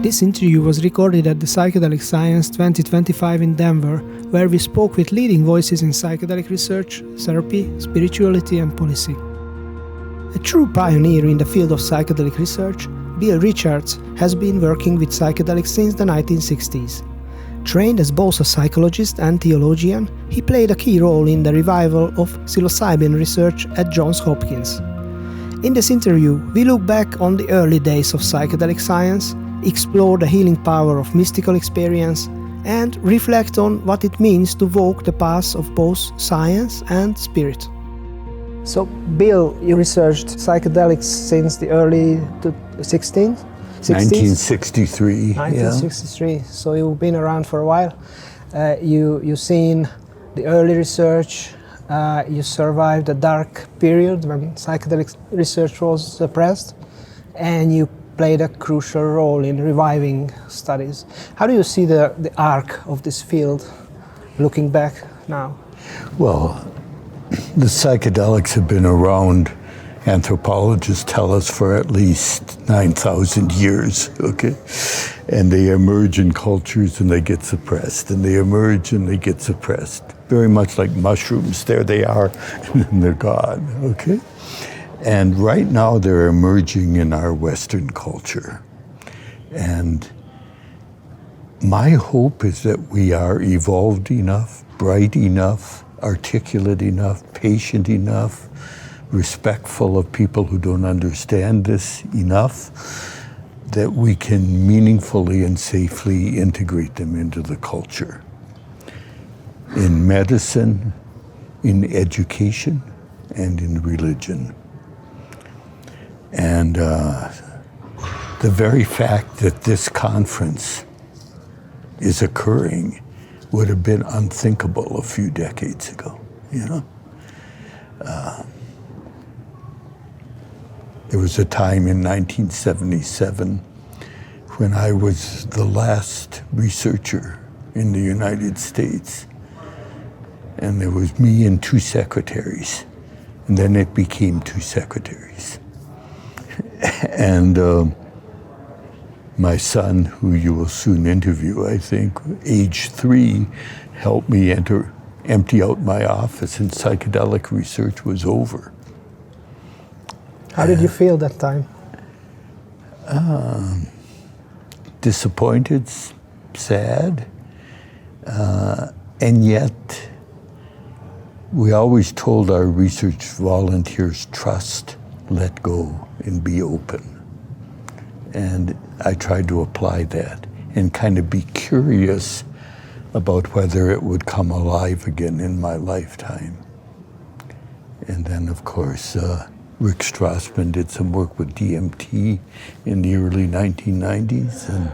This interview was recorded at the Psychedelic Science 2025 in Denver, where we spoke with leading voices in psychedelic research, therapy, spirituality, and policy. A true pioneer in the field of psychedelic research, Bill Richards has been working with psychedelics since the 1960s. Trained as both a psychologist and theologian, he played a key role in the revival of psilocybin research at Johns Hopkins. In this interview, we look back on the early days of psychedelic science, explore the healing power of mystical experience, and reflect on what it means to walk the paths of both science and spirit. So, Bill, you researched psychedelics since the early 1963. 1963, yeah. So you've been around for a while. You've seen the early research. You survived a dark period when psychedelic research was suppressed, and you played a crucial role in reviving studies. How do you see the arc of this field looking back now? Well, the psychedelics have been around, anthropologists tell us, for at least 9,000 years, okay? And they emerge in cultures and they get suppressed, and they emerge and they get suppressed. Very much like mushrooms, there they are, and they're gone, okay? And right now they're emerging in our Western culture. And my hope is that we are evolved enough, bright enough, articulate enough, patient enough, respectful of people who don't understand this enough, that we can meaningfully and safely integrate them into the culture. In medicine, in education, and in religion. And the very fact that this conference is occurring would have been unthinkable a few decades ago, you know? There was a time in 1977 when I was the last researcher in the United States. And there was me and 2 secretaries. And then it became 2 secretaries. And my son, who you will soon interview, I think, age 3, helped me empty out my office, and psychedelic research was over. How did you feel that time? Disappointed, sad, and yet we always told our research volunteers, trust, let go, and be open. And I tried to apply that and kind of be curious about whether it would come alive again in my lifetime. And then, of course, Rick Strassman did some work with DMT in the early 1990s, and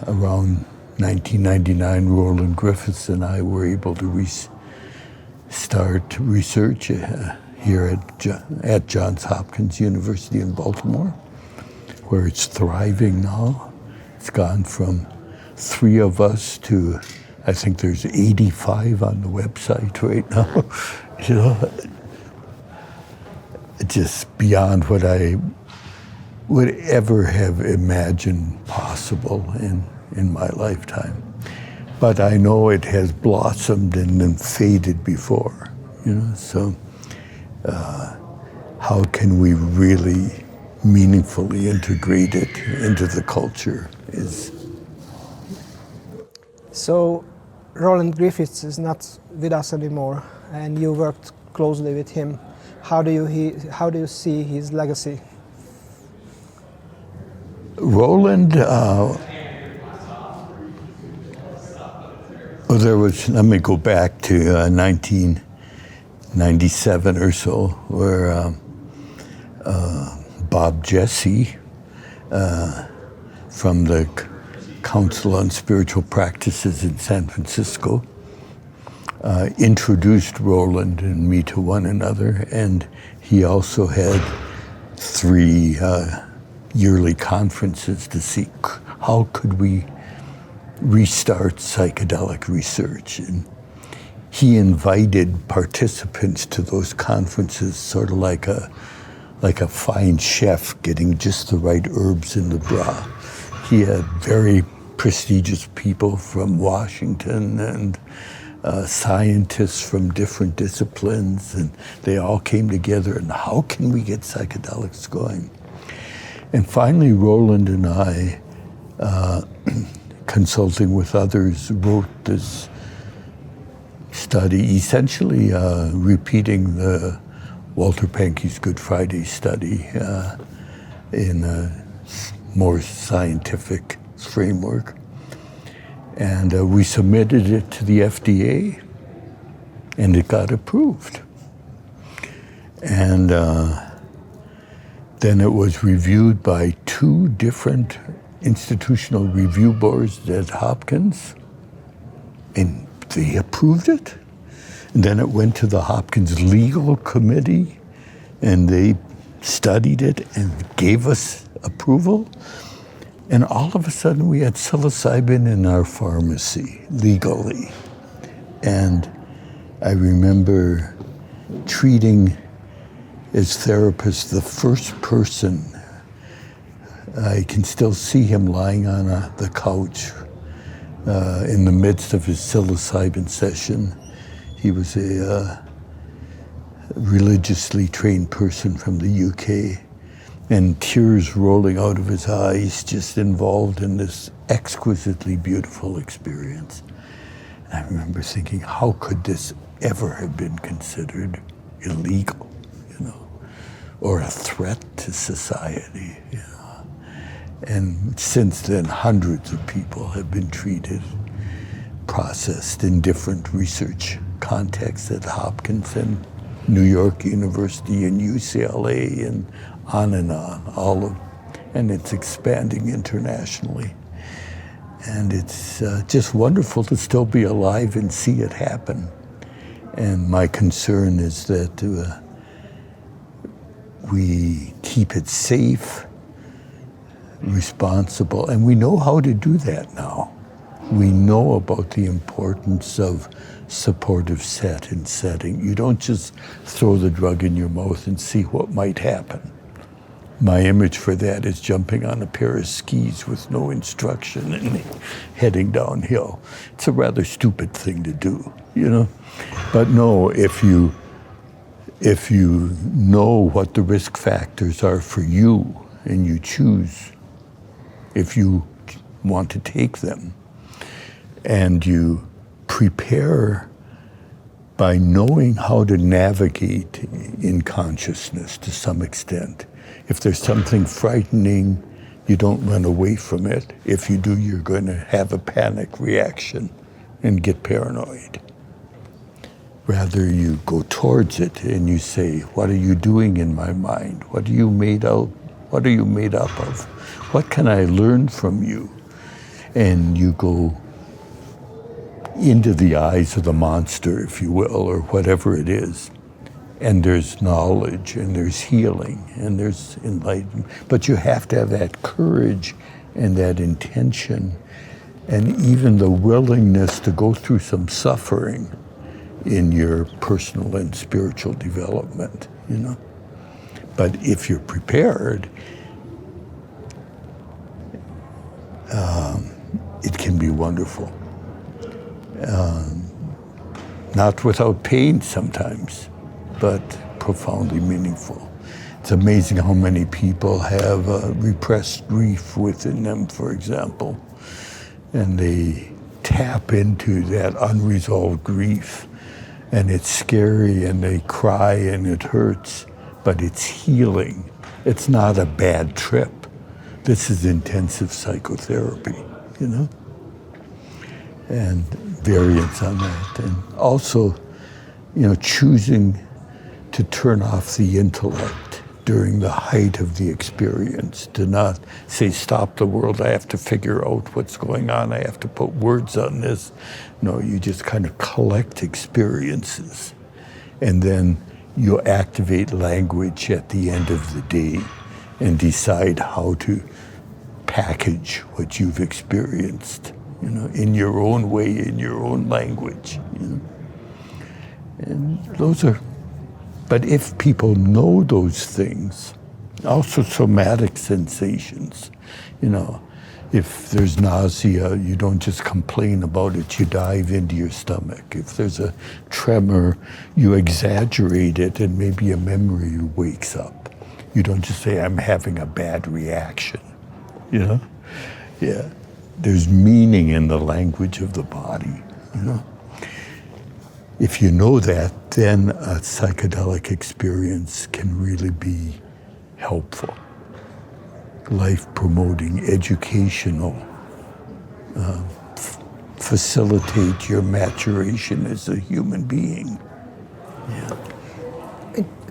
around 1999, Roland Griffiths and I were able to start research here at Johns Hopkins University in Baltimore, where it's thriving now. It's gone from 3 of us to, I think there's 85 on the website right now. You know, just beyond what I would ever have imagined possible in my lifetime. But I know it has blossomed and then faded before, you know, so how can we really meaningfully integrate it into the culture is... So, Roland Griffiths is not with us anymore, and you worked closely with him. How do you see his legacy? Roland, let me go back to 1997 or so, where Bob Jesse from the Council on Spiritual Practices in San Francisco introduced Roland and me to one another, and he also had 3 yearly conferences to see how could we restart psychedelic research. And he invited participants to those conferences sort of like a fine chef getting just the right herbs in the broth. he had very prestigious people from Washington and scientists from different disciplines, and they all came together, and how can we get psychedelics going? And finally, Roland and I, consulting with others, wrote this study, essentially repeating the Walter Pahnke's Good Friday study in a more scientific framework. And we submitted it to the FDA, and it got approved. And then it was reviewed by 2 different institutional review boards at Hopkins, and they approved it. And then it went to the Hopkins Legal Committee, and they studied it and gave us approval. And all of a sudden, we had psilocybin in our pharmacy, legally. And I remember treating, as therapist, the first person. I can still see him lying on the couch in the midst of his psilocybin session. He was a religiously trained person from the UK, and tears rolling out of his eyes, just involved in this exquisitely beautiful experience. And I remember thinking, how could this ever have been considered illegal, or a threat to society, And since then, hundreds of people have been treated, processed in different research contexts at Hopkins and New York University and UCLA and on, and it's expanding internationally. And it's just wonderful to still be alive and see it happen. And my concern is that we keep it safe, responsible, and we know how to do that now. We know about the importance of supportive set and setting. You don't just throw the drug in your mouth and see what might happen. My image for that is jumping on a pair of skis with no instruction and heading downhill. It's a rather stupid thing to do, But no, if you know what the risk factors are for you and you choose if you want to take them, and you prepare by knowing how to navigate in consciousness to some extent. If there's something frightening, you don't run away from it. If you do, you're going to have a panic reaction and get paranoid. Rather, you go towards it and you say, what are you doing in my mind? What are you made up of? What can I learn from you? And you go into the eyes of the monster, if you will, or whatever it is. And there's knowledge, and there's healing, and there's enlightenment. But you have to have that courage and that intention, and even the willingness to go through some suffering in your personal and spiritual development, But if you're prepared, it can be wonderful. Not without pain sometimes, but profoundly meaningful. It's amazing how many people have repressed grief within them, for example, and they tap into that unresolved grief, and it's scary, and they cry, and it hurts, but it's healing. It's not a bad trip. This is intensive psychotherapy, and variants on that. And also, choosing to turn off the intellect during the height of the experience, to not say, stop the world, I have to figure out what's going on, I have to put words on this. No, you just kind of collect experiences, and then you activate language at the end of the day and decide how to package what you've experienced, in your own way, in your own language. And those are, but if people know those things, also somatic sensations, If there's nausea, you don't just complain about it, you dive into your stomach. If there's a tremor, you exaggerate it and maybe a memory wakes up. You don't just say, I'm having a bad reaction, you know? Yeah. There's meaning in the language of the body, you know? If you know that, then a psychedelic experience can really be helpful. Life-promoting, educational, facilitate your maturation as a human being. Yeah.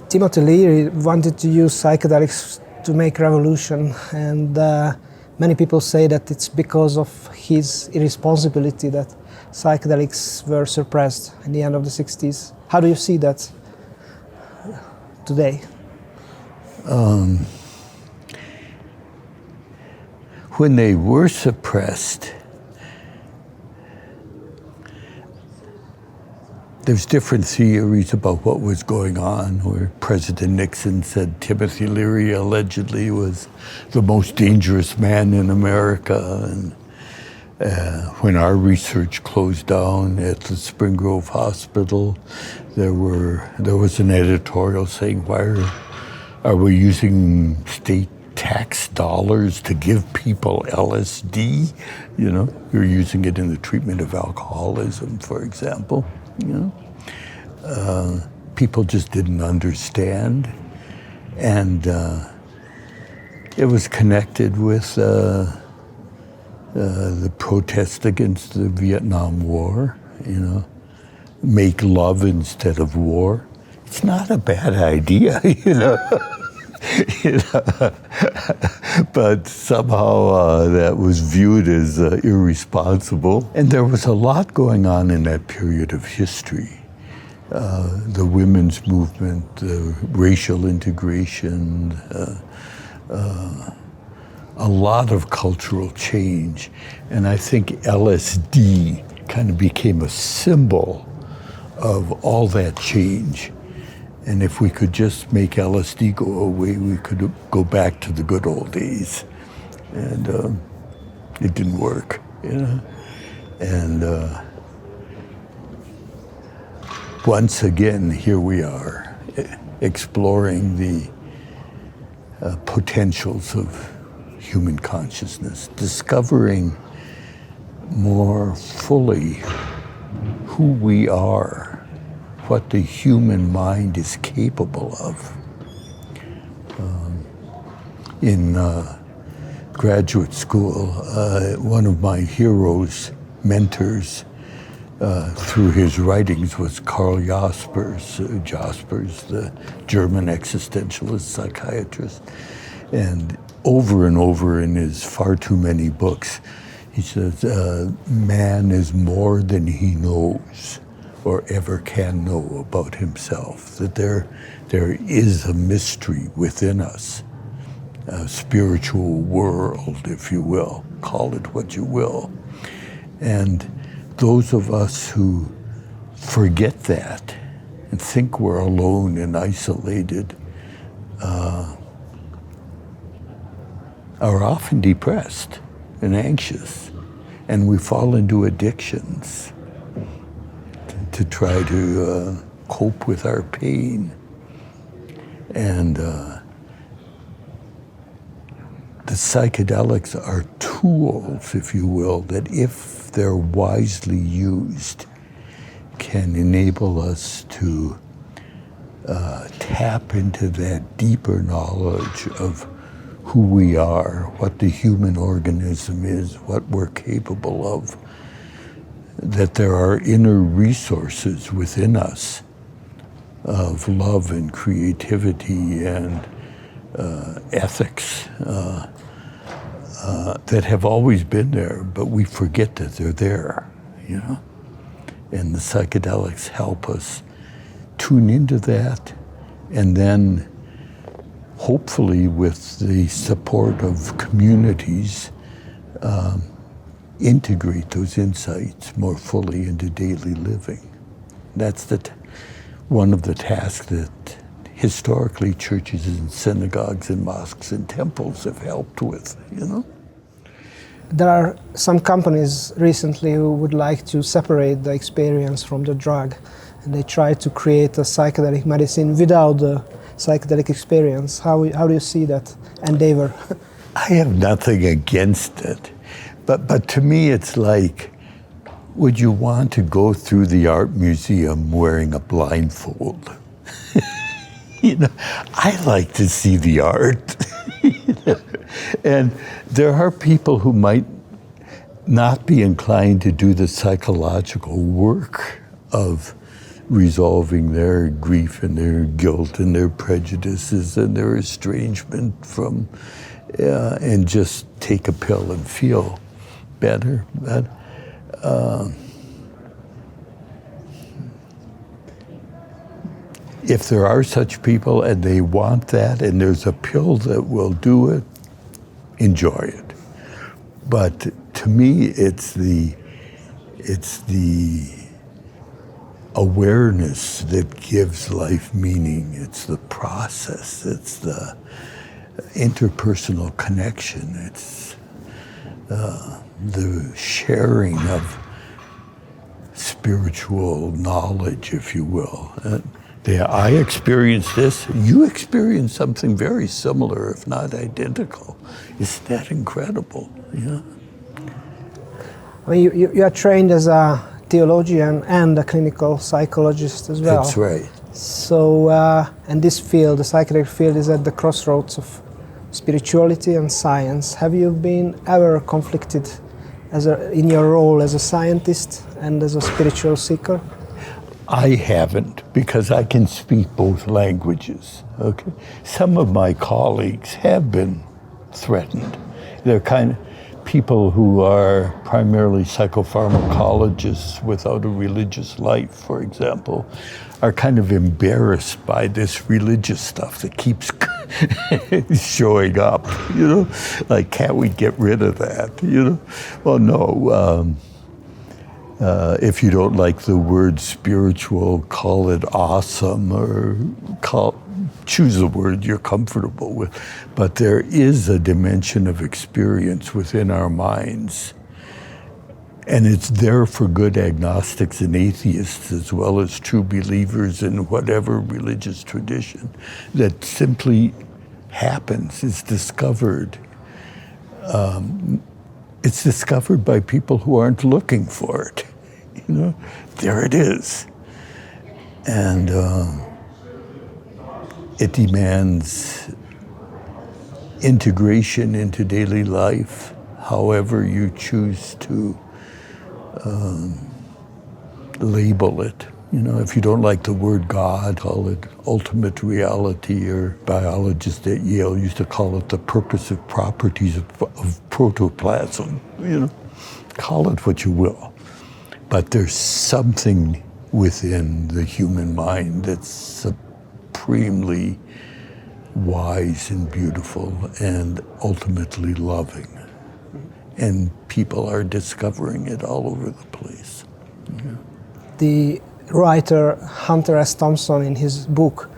Timothy Leary wanted to use psychedelics to make revolution, and many people say that it's because of his irresponsibility that psychedelics were suppressed in the end of the 60s. How do you see that today? When they were suppressed, there's different theories about what was going on, where President Nixon said Timothy Leary allegedly was the most dangerous man in America. And when our research closed down at the Spring Grove Hospital, there was an editorial saying, why are we using state tax dollars to give people LSD? You know, you're using it in the treatment of alcoholism, for example. You know, people just didn't understand, and it was connected with the protest against the Vietnam War. You know, make love instead of war. It's not a bad idea, you know. You know, but somehow that was viewed as irresponsible. And there was a lot going on in that period of history. The women's movement, racial integration, a lot of cultural change. And I think LSD kind of became a symbol of all that change. And if we could just make LSD go away, we could go back to the good old days. And it didn't work, you know. And once again, here we are, exploring the potentials of human consciousness, discovering more fully who we are, what the human mind is capable of. In graduate school, one of my heroes, mentors, through his writings was Karl Jaspers. Jaspers, the German existentialist psychiatrist. And over in his far too many books, he says, man is more than he knows or ever can know about himself, that there is a mystery within us, a spiritual world, if you will, call it what you will. And those of us who forget that and think we're alone and isolated are often depressed and anxious, and we fall into addictions to try to cope with our pain. And the psychedelics are tools, if you will, that if they're wisely used, can enable us to tap into that deeper knowledge of who we are, what the human organism is, what we're capable of, that there are inner resources within us of love and creativity and ethics that have always been there, but we forget that they're there, you know? And the psychedelics help us tune into that, and then hopefully with the support of communities, integrate those insights more fully into daily living. That's one of the tasks that historically churches and synagogues and mosques and temples have helped with, you know? there are some companies recently who would like to separate the experience from the drug, and they try to create a psychedelic medicine without the psychedelic experience. How do you see that endeavor? I have nothing against it, but to me it's like, would you want to go through the art museum wearing a blindfold? You know, I like to see the art. And there are people who might not be inclined to do the psychological work of resolving their grief and their guilt and their prejudices and their estrangement from, and just take a pill and feel better. But, if there are such people and they want that and there's a pill that will do it, enjoy it. But to me, it's the awareness that gives life meaning. It's the process. It's the interpersonal connection. It's the sharing of spiritual knowledge, if you will. I experienced this. You experienced something very similar, if not identical. Isn't that incredible? Yeah. I mean, you are trained as a theologian and a clinical psychologist as well. That's right. So, and this field, the psychedelic field, is at the crossroads of spirituality and science. Have you been ever conflicted in your role as a scientist and as a spiritual seeker? I haven't, because I can speak both languages. Okay, some of my colleagues have been threatened. They're kind of people who are primarily psychopharmacologists without a religious life, for example, are kind of embarrassed by this religious stuff that keeps showing up. You know, like, can't we get rid of that? You know, well, no. If you don't like the word spiritual, call it awesome, or choose a word you're comfortable with. But there is a dimension of experience within our minds. And it's there for good agnostics and atheists, as well as true believers in whatever religious tradition, that simply happens, is discovered. It's discovered by people who aren't looking for it. You know, there it is. And it demands integration into daily life, however you choose to label it. You know, if you don't like the word God, call it ultimate reality, or biologists at Yale used to call it the purposive properties of protoplasm. You know, call it what you will. But there's something within the human mind that's supremely wise and beautiful and ultimately loving. And people are discovering it all over the place. Yeah. The writer Hunter S. Thompson, in his book,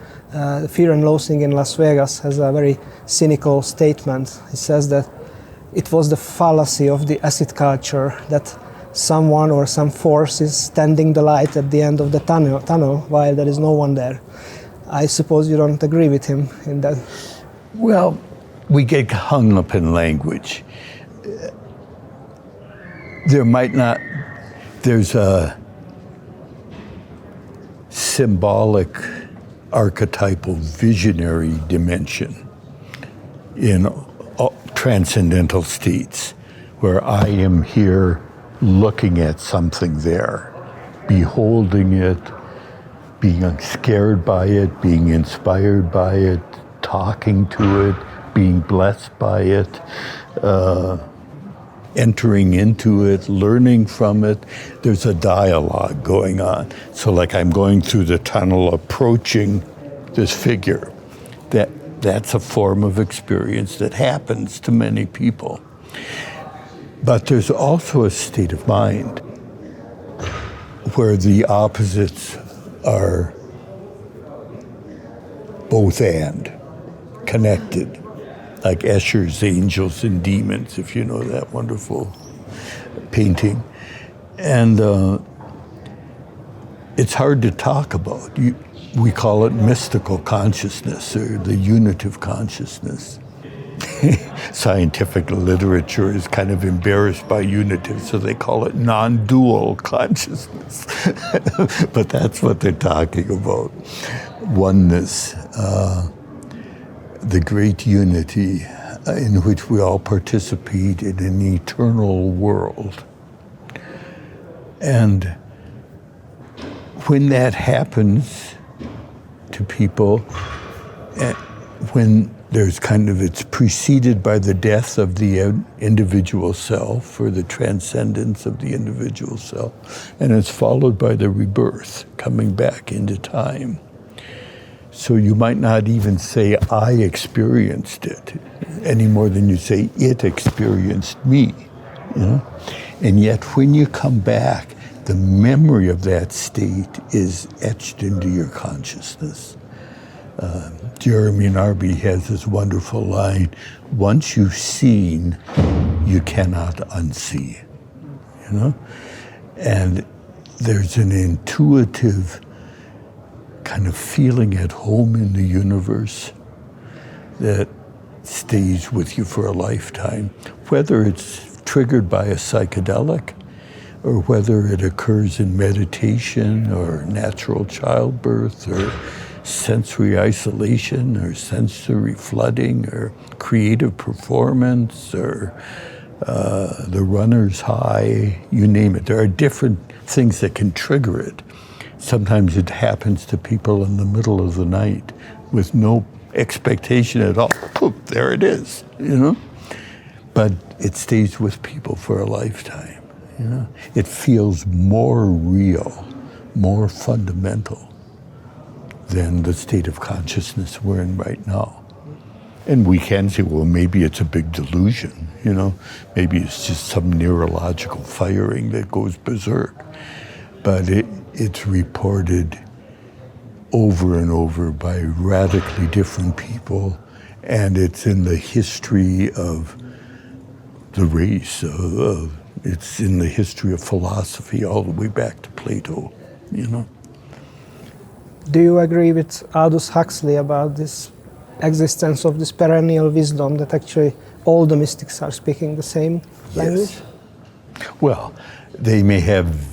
Fear and Loathing in Las Vegas, has a very cynical statement. He says that it was the fallacy of the acid culture that someone or some force is standing the light at the end of the tunnel while there is no one there. I suppose you don't agree with him in that. Well, we get hung up in language. There's a symbolic, archetypal, visionary dimension in transcendental states, where I am here looking at something there, beholding it, being scared by it, being inspired by it, talking to it, being blessed by it, entering into it, learning from it. There's a dialogue going on. So like, I'm going through the tunnel, approaching this figure. That's a form of experience that happens to many people. But there's also a state of mind where the opposites are both and connected. like Escher's Angels and Demons, if you know that wonderful painting. And it's hard to talk about. We call it mystical consciousness or the unitive consciousness. Scientific literature is kind of embarrassed by unitive, so they call it non-dual consciousness. But that's what they're talking about. Oneness, the great unity in which we all participate in an eternal world. And when that happens to people, when there's it's preceded by the death of the individual self or the transcendence of the individual self, and it's followed by the rebirth, coming back into time. So you might not even say, I experienced it, any more than you say, it experienced me. And yet when you come back, the memory of that state is etched into your consciousness. Jeremy Narby has this wonderful line, once you've seen, you cannot unsee. And there's an intuitive kind of feeling at home in the universe that stays with you for a lifetime, whether it's triggered by a psychedelic or whether it occurs in meditation or natural childbirth or sensory isolation or sensory flooding or creative performance or the runner's high, you name it. There are different things that can trigger it. Sometimes it happens to people in the middle of the night with no expectation at all. Poof, there it is, But it stays with people for a lifetime, It feels more real, more fundamental than the state of consciousness we're in right now. And we can say, well, maybe it's a big delusion, Maybe it's just some neurological firing that goes berserk. But it's reported over and over by radically different people, and it's in the history of the race. It's in the history of philosophy all the way back to Plato, Do you agree with Aldous Huxley about this existence of this perennial wisdom, that actually all the mystics are speaking the same language? Yes. Well, they may have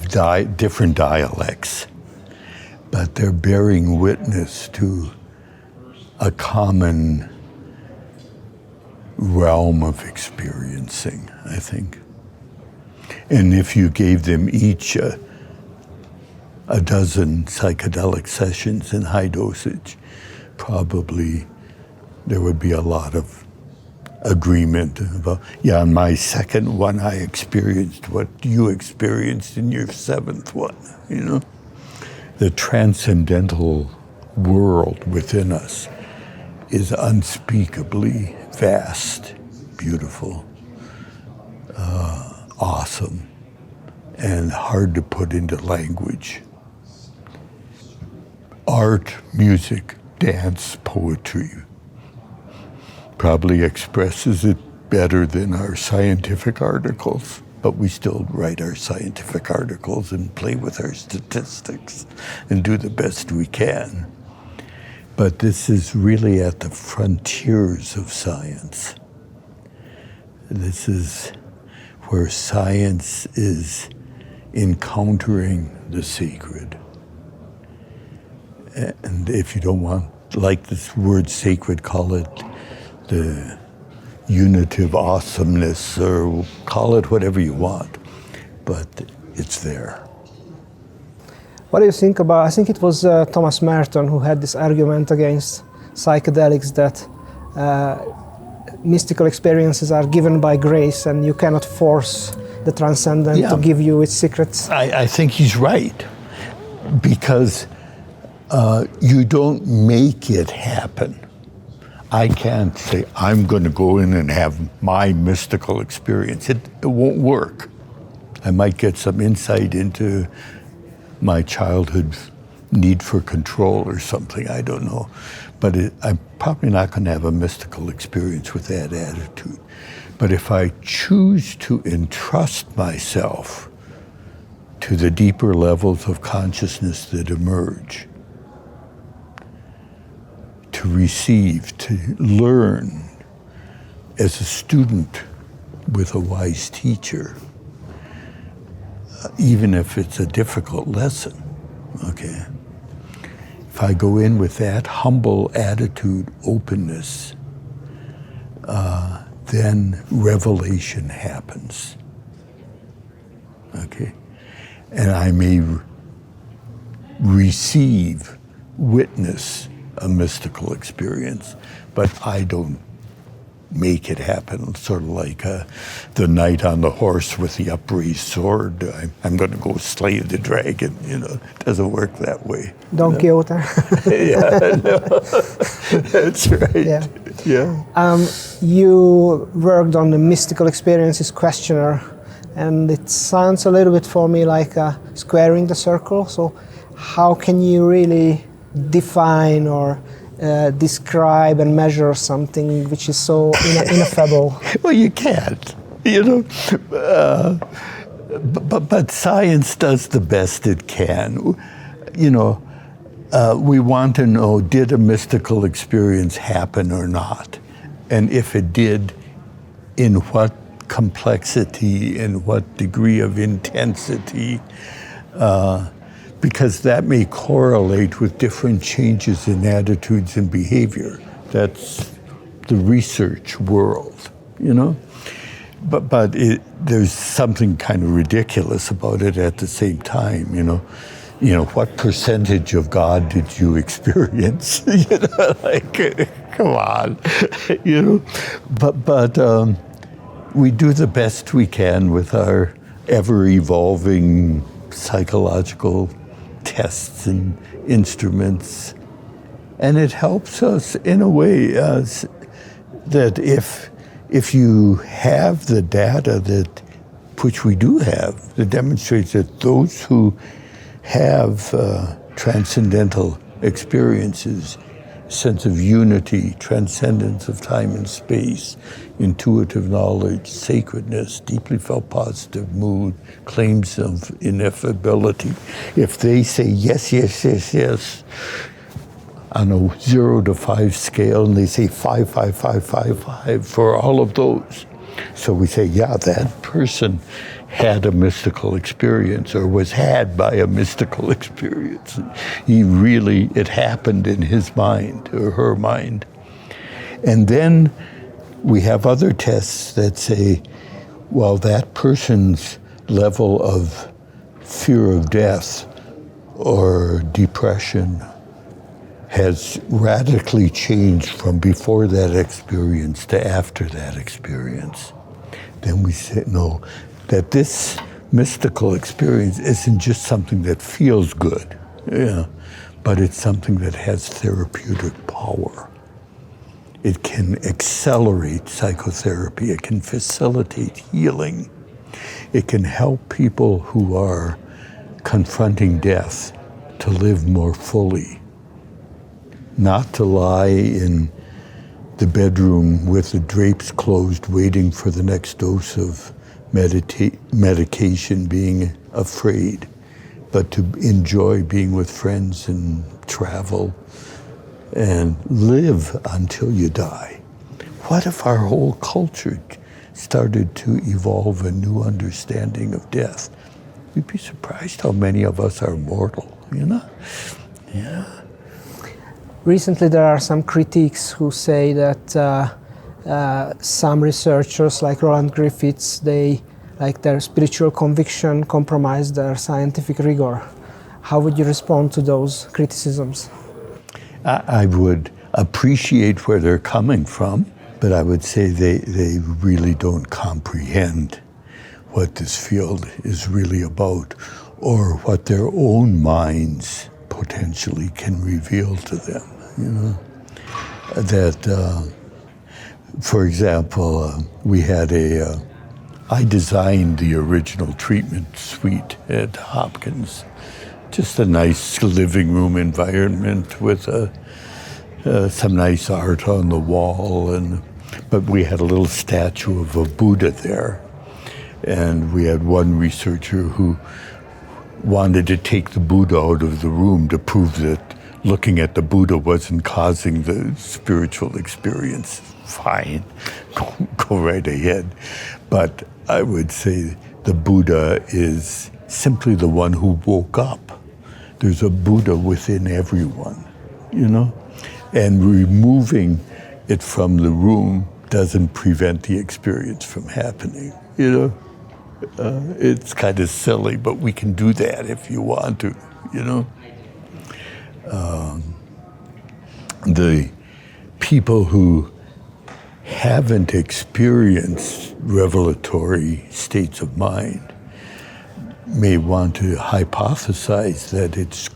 different dialects, but they're bearing witness to a common realm of experiencing, I think. And if you gave them each a dozen psychedelic sessions in high dosage, probably there would be a lot of agreement about, on my second one I experienced what you experienced in your seventh one, The transcendental world within us is unspeakably vast, beautiful, awesome, and hard to put into language. Art, music, dance, poetry probably expresses it better than our scientific articles, but we still write our scientific articles and play with our statistics and do the best we can. But this is really at the frontiers of science. This is where science is encountering the sacred. And if you don't like this word sacred, call it the unitive awesomeness, or call it whatever you want, but it's there. What do you think about, I think it was Thomas Merton who had this argument against psychedelics that mystical experiences are given by grace and you cannot force the transcendent to give you its secrets? I think he's right, because you don't make it happen. I can't say, I'm going to go in and have my mystical experience. It won't work. I might get some insight into my childhood need for control or something, I don't know. But I'm probably not going to have a mystical experience with that attitude. But if I choose to entrust myself to the deeper levels of consciousness that emerge, to receive, to learn as a student with a wise teacher, even if it's a difficult lesson, okay? If I go in with that humble attitude, openness, then revelation happens, okay? And I may receive, witness a mystical experience, but I don't make it happen, sort of like the knight on the horse with the upraised sword. I'm going to go slay the dragon, It doesn't work that way. Don Quixote. Yeah, no. That's right. Yeah. You worked on the mystical experiences questionnaire, and it sounds a little bit for me like squaring the circle. So how can you really define or describe and measure something which is so ineffable? Well, you can't, but science does the best it can. We want to know, did a mystical experience happen or not? And if it did, in what complexity, in what degree of intensity, because that may correlate with different changes in attitudes and behavior. That's the research world, But there's something kind of ridiculous about it at the same time, what percentage of God did you experience? Come on, But we do the best we can with our ever-evolving psychological tests and instruments, and it helps us in a way that if you have the data which we do have, that demonstrates that those who have transcendental experiences, sense of unity, transcendence of time and space, intuitive knowledge, sacredness, deeply felt positive mood, claims of ineffability. If they say yes, yes, yes, yes, on a 0 to 5 scale, and they say 5, 5, 5, 5, 5 for all of those. So we say, yeah, that person had a mystical experience or was had by a mystical experience. It happened in his mind or her mind. And then we have other tests that say, well, that person's level of fear of death or depression has radically changed from before that experience to after that experience. Then we say, no, that this mystical experience isn't just something that feels good, but it's something that has therapeutic power. It can accelerate psychotherapy. It can facilitate healing. It can help people who are confronting death to live more fully, not to lie in the bedroom with the drapes closed, waiting for the next dose of medication, being afraid, but to enjoy being with friends and travel and live until you die. What if our whole culture started to evolve a new understanding of death? You'd be surprised how many of us are mortal, Yeah. Recently, there are some critics who say that some researchers, like Roland Griffiths, their spiritual conviction compromised their scientific rigor. How would you respond to those criticisms? I would appreciate where they're coming from, but I would say they really don't comprehend what this field is really about, or what their own minds potentially can reveal to them. That, for example, we had I designed the original treatment suite at Hopkins just a nice living room environment with some nice art on the wall, but we had a little statue of a Buddha there, and we had one researcher who wanted to take the Buddha out of the room to prove that looking at the Buddha wasn't causing the spiritual experience. Fine, go right ahead. But I would say the Buddha is simply the one who woke up. There's a Buddha within everyone, you know? And removing it from the room doesn't prevent the experience from happening, you know? It's kind of silly, but we can do that if you want to, you know? The people who haven't experienced revelatory states of mind may want to hypothesize that it's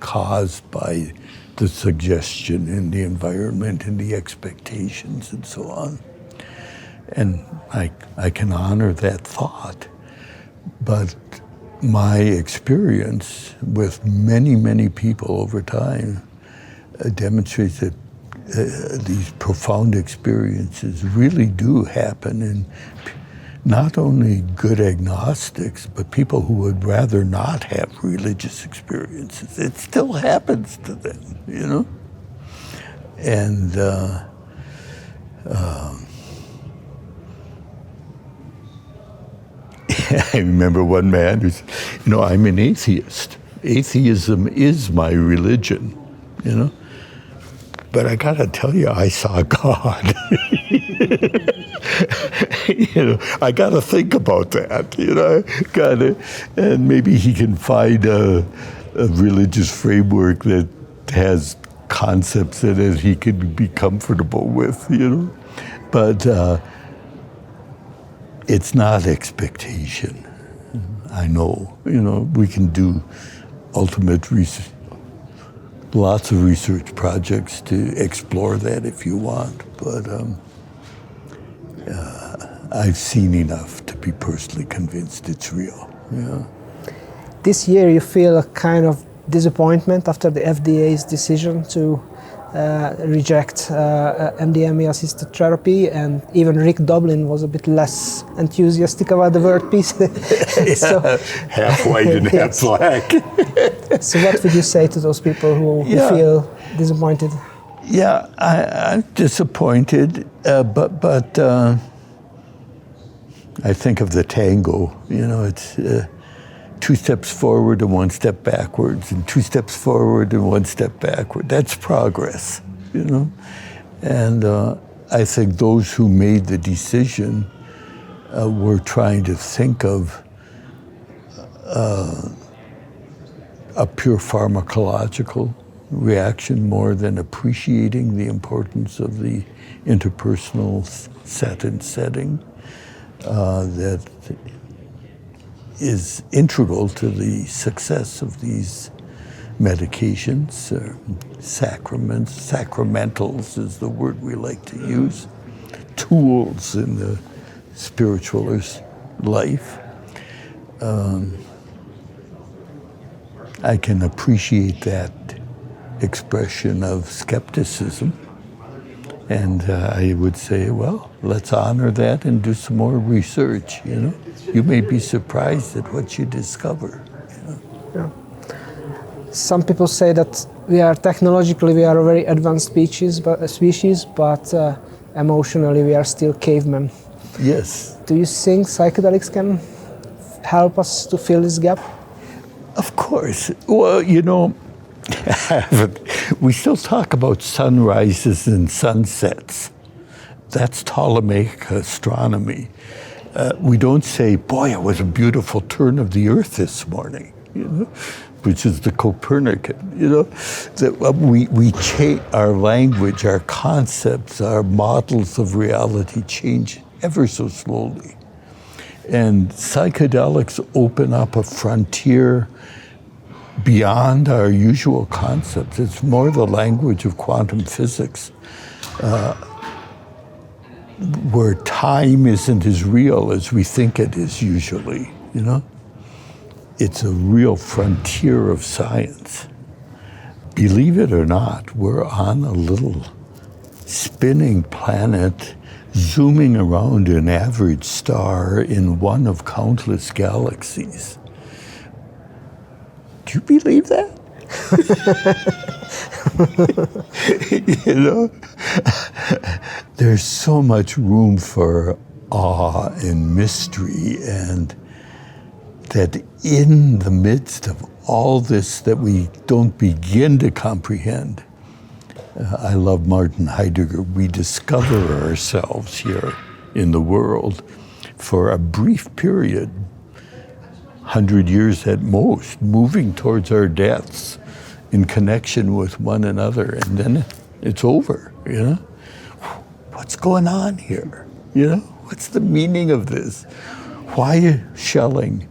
caused by the suggestion in the environment and the expectations and so on. And I can honor that thought. But my experience with many, many people over time demonstrates that these profound experiences really do happen in not only good agnostics, but people who would rather not have religious experiences. It still happens to them, you know? And I remember one man who's, you know, I'm an atheist. Atheism is my religion, you know? But I gotta tell you, I saw God. You know, I gotta think about that, you know? And maybe he can find a religious framework that has concepts in it he could be comfortable with, you know? But it's not expectation. I know, you know, we can do ultimate research, lots of research projects to explore that if you want, but I've seen enough to be personally convinced it's real. Yeah. This year you feel a kind of disappointment after the FDA's decision to reject MDMA-assisted therapy, and even Rick Doblin was a bit less enthusiastic about the word peace. So, half white and half black. So what would you say to those people who feel disappointed? Yeah, I'm disappointed, but I think of the tango, you know, it's 2 steps forward and 1 step backwards, and 2 steps forward and 1 step backward. That's progress, you know? And I think those who made the decision were trying to think of a pure pharmacological reaction more than appreciating the importance of the interpersonal set and setting that is integral to the success of these medications, sacramentals is the word we like to use, tools in the spiritualist life. I can appreciate that expression of skepticism, and I would say, well, let's honor that and do some more research, you know? You may be surprised at what you discover. You know? Yeah. Some people say that we are a very advanced species, but emotionally we are still cavemen. Yes. Do you think psychedelics can help us to fill this gap? Of course. Well, you know, we still talk about sunrises and sunsets. That's Ptolemaic astronomy. We don't say, boy, it was a beautiful turn of the earth this morning, you know, which is the Copernican, you know. That we change our language, our concepts, our models of reality change ever so slowly. And psychedelics open up a frontier beyond our usual concepts. It's more the language of quantum physics, where time isn't as real as we think it is usually, you know? it's a real frontier of science. Believe it or not, we're on a little spinning planet zooming around an average star in one of countless galaxies. Do you believe that? You know, there's so much room for awe and mystery, and that in the midst of all this that we don't begin to comprehend, I love Martin Heidegger, we discover ourselves here in the world for a brief period, 100 years at most, moving towards our deaths in connection with one another, and then it's over, you know? What's going on here, you know? What's the meaning of this? Why shelling?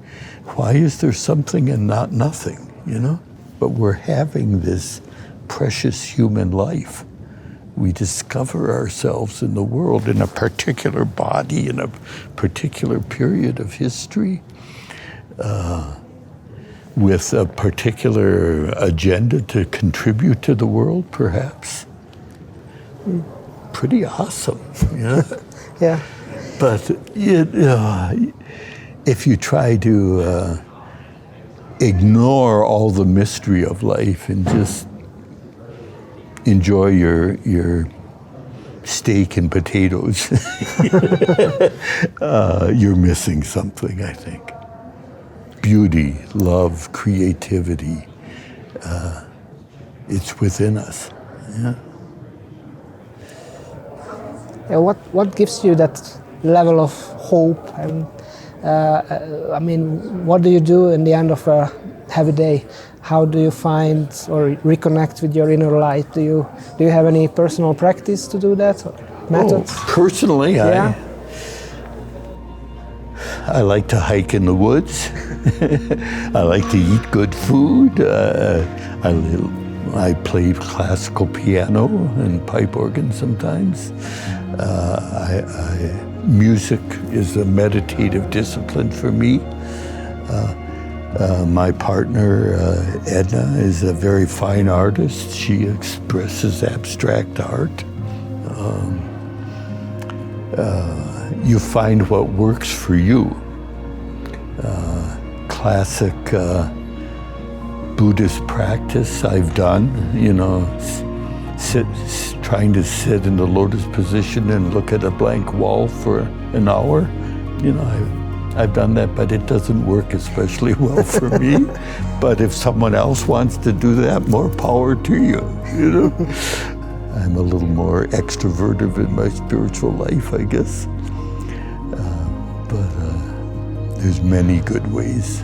Why is there something and not nothing, you know? But we're having this precious human life. We discover ourselves in the world, in a particular body, in a particular period of history, with a particular agenda to contribute to the world, perhaps. Pretty awesome, you know? Yeah. But if you try to ignore all the mystery of life and just enjoy your steak and potatoes, you're missing something, I think. Beauty, love, creativity, it's within us. Yeah. Yeah, what gives you that level of hope? And I mean, what do you do in the end of a heavy day? How do you find or reconnect with your inner light? Do you have any personal practice to do that? Or methods? Oh, personally, yeah. I like to hike in the woods. I like to eat good food. I play classical piano and pipe organ sometimes. Music is a meditative discipline for me. My partner, Edna, is a very fine artist. She expresses abstract art. You find what works for you. Classic Buddhist practice I've done, you know, trying to sit in the lotus position and look at a blank wall for an hour. You know, I've done that, but it doesn't work especially well for me. But if someone else wants to do that, more power to you, you know? I'm a little more extroverted in my spiritual life, I guess. But there's many good ways.